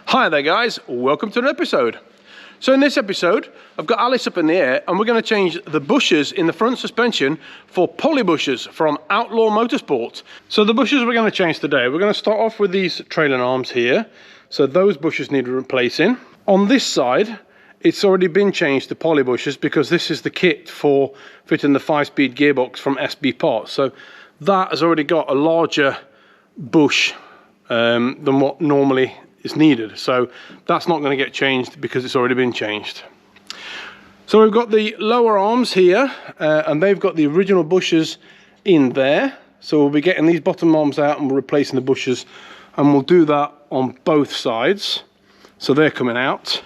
Hi there guys, welcome to an episode. So in this episode, I've got Alice up in the air and we're going to change the bushers in the front suspension for poly bushers from Outlaw Motorsport. So the bushers we're going to change today, we're going to start off with these trailing arms here. So those bushers need replacing. On this side, it's already been changed to poly bushers because this is the kit for fitting the 5-speed gearbox from SB Parts. So that has already got a larger bush than what normally is needed, so that's not going to get changed because it's already been changed. So we've got the lower arms here and they've got the original bushers in there, so we'll be getting these bottom arms out and we're replacing the bushers, and we'll do that on both sides, so they're coming out.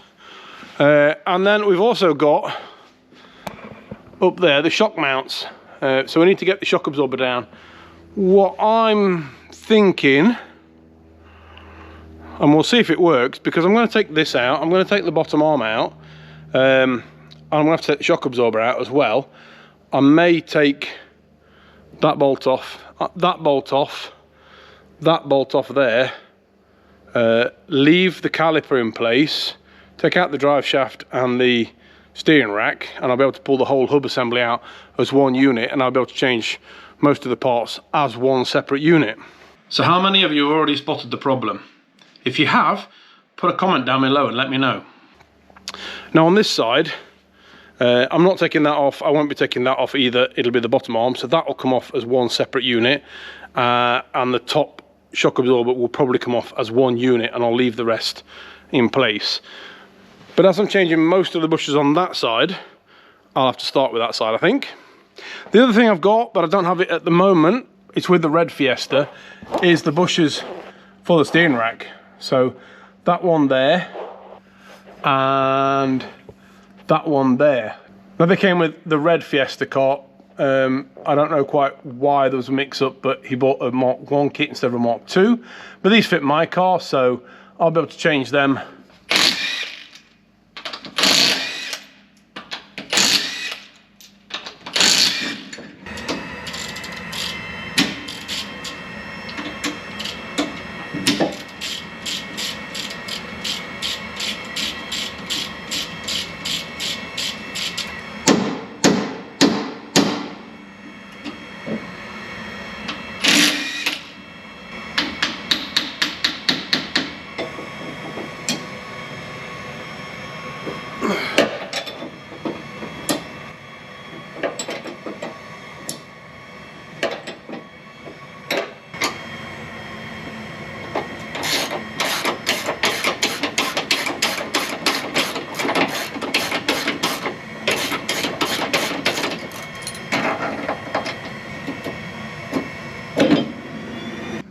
And then we've also got up there the shock mounts, so we need to get the shock absorber down. What I'm thinking, and we'll see if it works, because I'm going to take this out, I'm going to take the bottom arm out, and I'm going to have to take the shock absorber out as well. I may take that bolt off, that bolt off, that bolt off there, leave the caliper in place, take out the drive shaft and the steering rack, and I'll be able to pull the whole hub assembly out as one unit, and I'll be able to change most of the parts as one separate unit. So how many of you have already spotted the problem? If you have, put a comment down below and let me know. Now on this side, I'm not taking that off. I won't be taking that off either. It'll be the bottom arm, so that will come off as one separate unit, and the top shock absorber will probably come off as one unit, and I'll leave the rest in place. But as I'm changing most of the bushers on that side, I'll have to start with that side, I think. The other thing I've got, but I don't have it at the moment, it's with the red Fiesta, is the bushers for the steering rack. So that one there and that one there. Now they came with the red Fiesta car. I don't know quite why there was a mix up, but he bought a Mark 1 kit instead of a Mark 2. But these fit my car, so I'll be able to change them.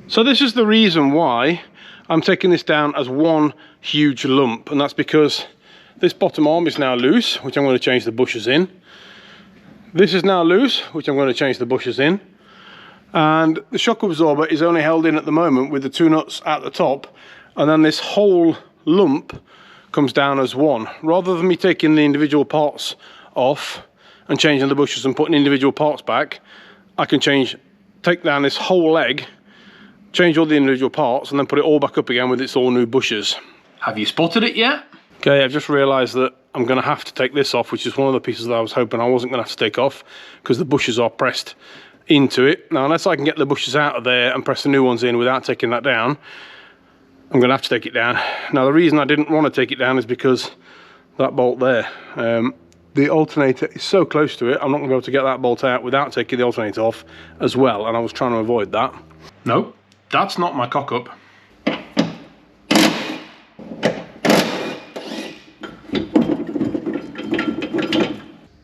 So this is the reason why I'm taking this down as one huge lump, and that's because this bottom arm is now loose, which I'm going to change the bushers in. This is now loose, which I'm going to change the bushers in. And the shock absorber is only held in at the moment with the two nuts at the top, and then this whole lump comes down as one. Rather than me taking the individual parts off and changing the bushers and putting individual parts back, I can take down this whole leg, change all the individual parts, and then put it all back up again with its all new bushers. Have you spotted it yet? Okay, I've just realised that I'm going to have to take this off, which is one of the pieces that I was hoping I wasn't going to have to take off, because the bushers are pressed into it. Now, unless I can get the bushers out of there and press the new ones in without taking that down, I'm going to have to take it down. Now, the reason I didn't want to take it down is because that bolt there, the alternator is so close to it, I'm not going to be able to get that bolt out without taking the alternator off as well, and I was trying to avoid that. Nope. That's not my cock up.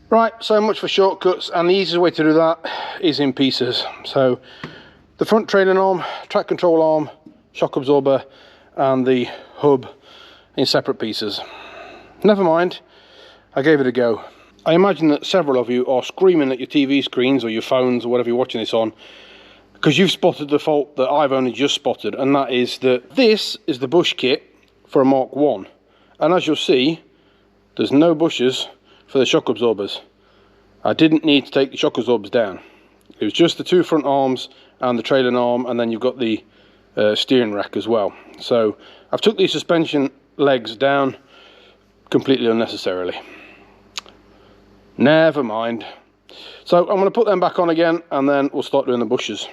Right, so much for shortcuts, and the easiest way to do that is in pieces. So the front trailing arm, track control arm, shock absorber, and the hub in separate pieces. Never mind, I gave it a go. I imagine that several of you are screaming at your TV screens or your phones or whatever you're watching this on, because you've spotted the fault that I've only just spotted, and that is that this is the bush kit for a Mark 1, and as you'll see, there's no bushers for the shock absorbers. I didn't need to take the shock absorbers down. It was just the two front arms and the trailing arm, and then you've got the steering rack as well. So I've took these suspension legs down completely unnecessarily. Never mind. So I'm going to put them back on again, and then we'll start doing the bushes.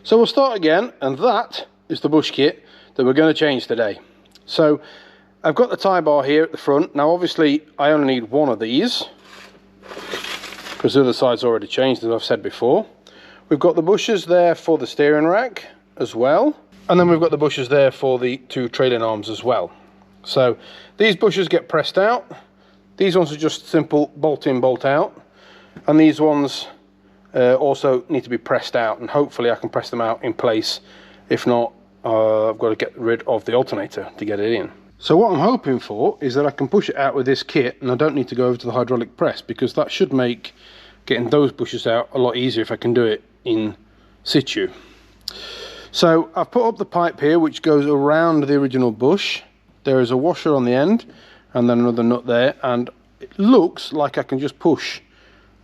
So we'll start again, and that is the bush kit that we're going to change today. So I've got the tie bar here at the front. Now obviously I only need one of these, because the other side's already changed, as I've said before. We've got the bushes there for the steering rack as well, and then we've got the bushes there for the two trailing arms as well. So these bushes get pressed out. These ones are just simple bolt in, bolt out, and these ones also need to be pressed out, and hopefully I can press them out in place. If not, I've got to get rid of the alternator to get it in. So what I'm hoping for is that I can push it out with this kit, and I don't need to go over to the hydraulic press, because that should make getting those bushes out a lot easier if I can do it in situ. So I've put up the pipe here which goes around the original bush. There is a washer on the end and then another nut there, and it looks like I can just push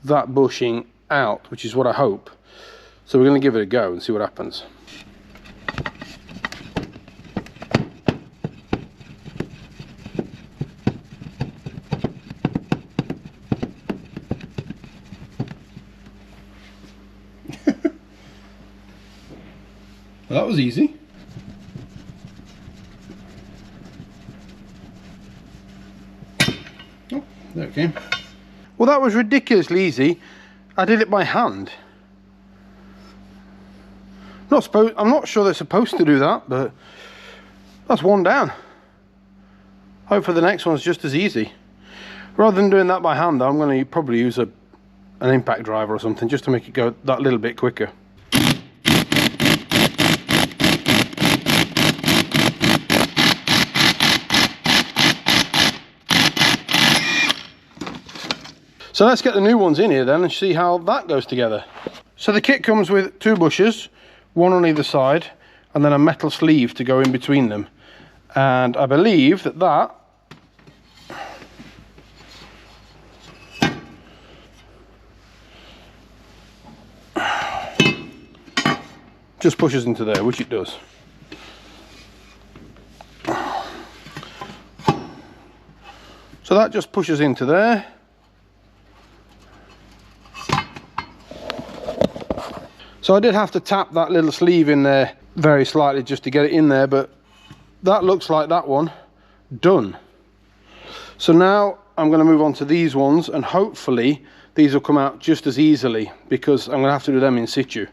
that bushing out, which is what I hope. So we're going to give it a go and see what happens. Well, that was easy. Oh, there it came. Well, that was ridiculously easy. I did it by hand. I'm not sure they're supposed to do that, but that's one down. Hopefully the next one's just as easy. Rather than doing that by hand, I'm going to probably use an impact driver or something just to make it go that little bit quicker. So let's get the new ones in here then and see how that goes together. So the kit comes with two bushes, one on either side, and then a metal sleeve to go in between them. And I believe that just pushes into there, which it does. So that just pushes into there. So I did have to tap that little sleeve in there very slightly just to get it in there, but that looks like that one done. So now I'm going to move on to these ones, and hopefully these will come out just as easily, because I'm going to have to do them in situ.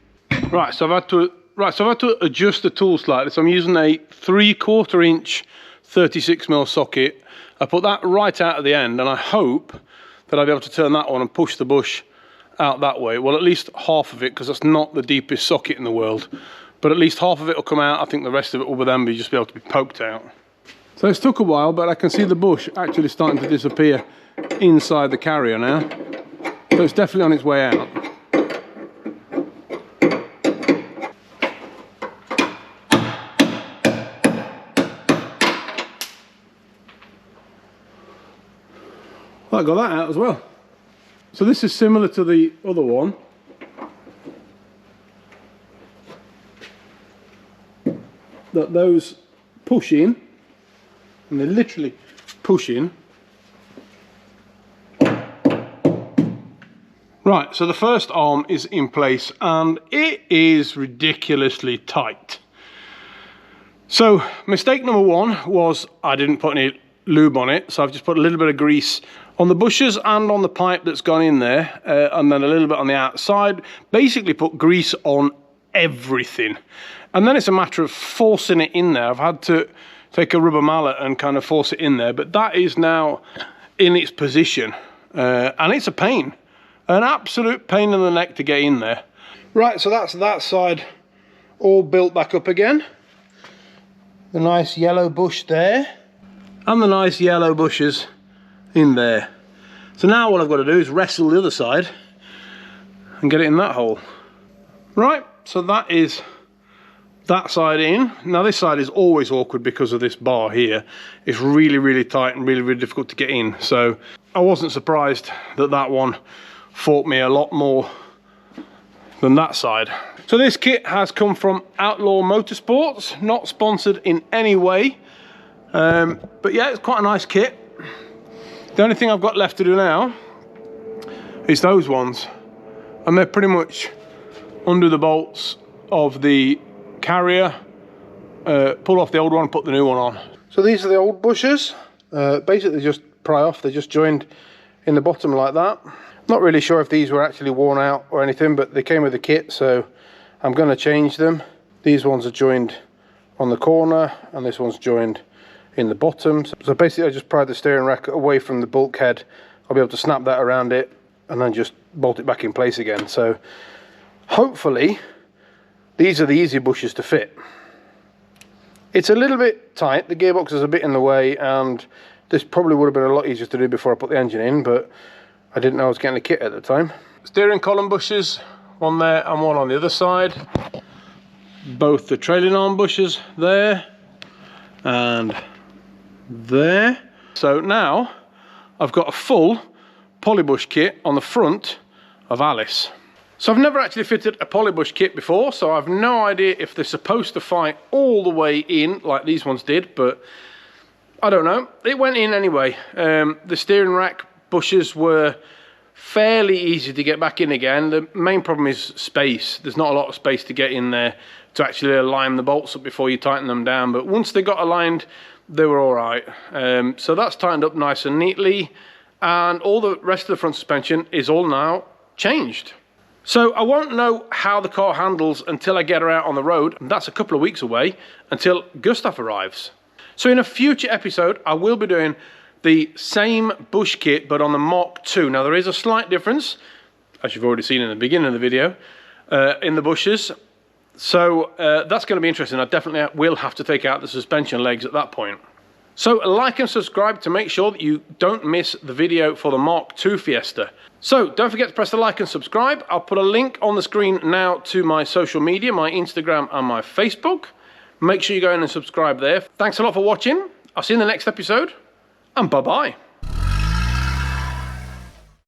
Right, so I've had to adjust the tool slightly. So I'm using a 3/4 inch 36mm socket. I put that right out at the end, and I hope that I'll be able to turn that on and push the bush out that way. Well, at least half of it, because that's not the deepest socket in the world, but at least half of it will come out. I think the rest of it will then just be able to be poked out. So it's took a while, but I can see the bush actually starting to disappear inside the carrier now, so it's definitely on its way out. Well, I got that out as well. So this is similar to the other one. That those push in, and they literally push in. Right, so the first arm is in place, and it is ridiculously tight. So mistake number one was I didn't put any lube on it, so I've just put a little bit of grease on the bushes and on the pipe that's gone in there, and then a little bit on the outside. Basically put grease on everything, and then it's a matter of forcing it in there. I've had to take a rubber mallet and kind of force it in there, but that is now in its position, and it's a pain, an absolute pain in the neck to get in there. Right, so that's that side all built back up again. The nice yellow bush there, and the nice yellow bushes in there. So now all I've got to do is wrestle the other side and get it in that hole. Right, so that is that side in. Now this side is always awkward because of this bar here. It's really, really tight and really, really difficult to get in. So I wasn't surprised that that one fought me a lot more than that side. So this kit has come from Outlaw Motorsports, not sponsored in any way. But yeah, it's quite a nice kit. The only thing I've got left to do now is those ones, and they're pretty much under the bolts of the carrier. Pull off the old one, put the new one on. So these are the old bushers. Basically just pry off, they're just joined in the bottom like that. Not really sure if these were actually worn out or anything, but they came with the kit, so I'm going to change them. These ones are joined on the corner, and this one's joined in the bottom. So basically I just pry the steering rack away from the bulkhead. I'll be able to snap that around it and then just bolt it back in place again. So hopefully these are the easy bushers to fit. It's a little bit tight, the gearbox is a bit in the way, and this probably would have been a lot easier to do before I put the engine in, but I didn't know I was getting a kit at the time. Steering column bushers, one there and one on the other side. Both the trailing arm bushers there and there. So now I've got a full polybush kit on the front of Alice. So I've never actually fitted a polybush kit before, so I've no idea if they're supposed to fight all the way in like these ones did, but I don't know. It went in anyway. The steering rack bushers were fairly easy to get back in again. The main problem is space. There's not a lot of space to get in there to actually align the bolts up before you tighten them down, but once they got aligned, they were all right. So that's tightened up nice and neatly, and all the rest of the front suspension is all now changed. So I won't know how the car handles until I get her out on the road, and that's a couple of weeks away until Gustav arrives. So in a future episode, I will be doing the same bush kit but on the Mark II. Now there is a slight difference, as you've already seen in the beginning of the video, in the bushes. So that's going to be interesting. I definitely will have to take out the suspension legs at that point. So like and subscribe to make sure that you don't miss the video for the Mark II Fiesta. So don't forget to press the like and subscribe. I'll put a link on the screen now to my social media, my Instagram and my Facebook. Make sure you go in and subscribe there. Thanks a lot for watching. I'll see you in the next episode, and bye-bye.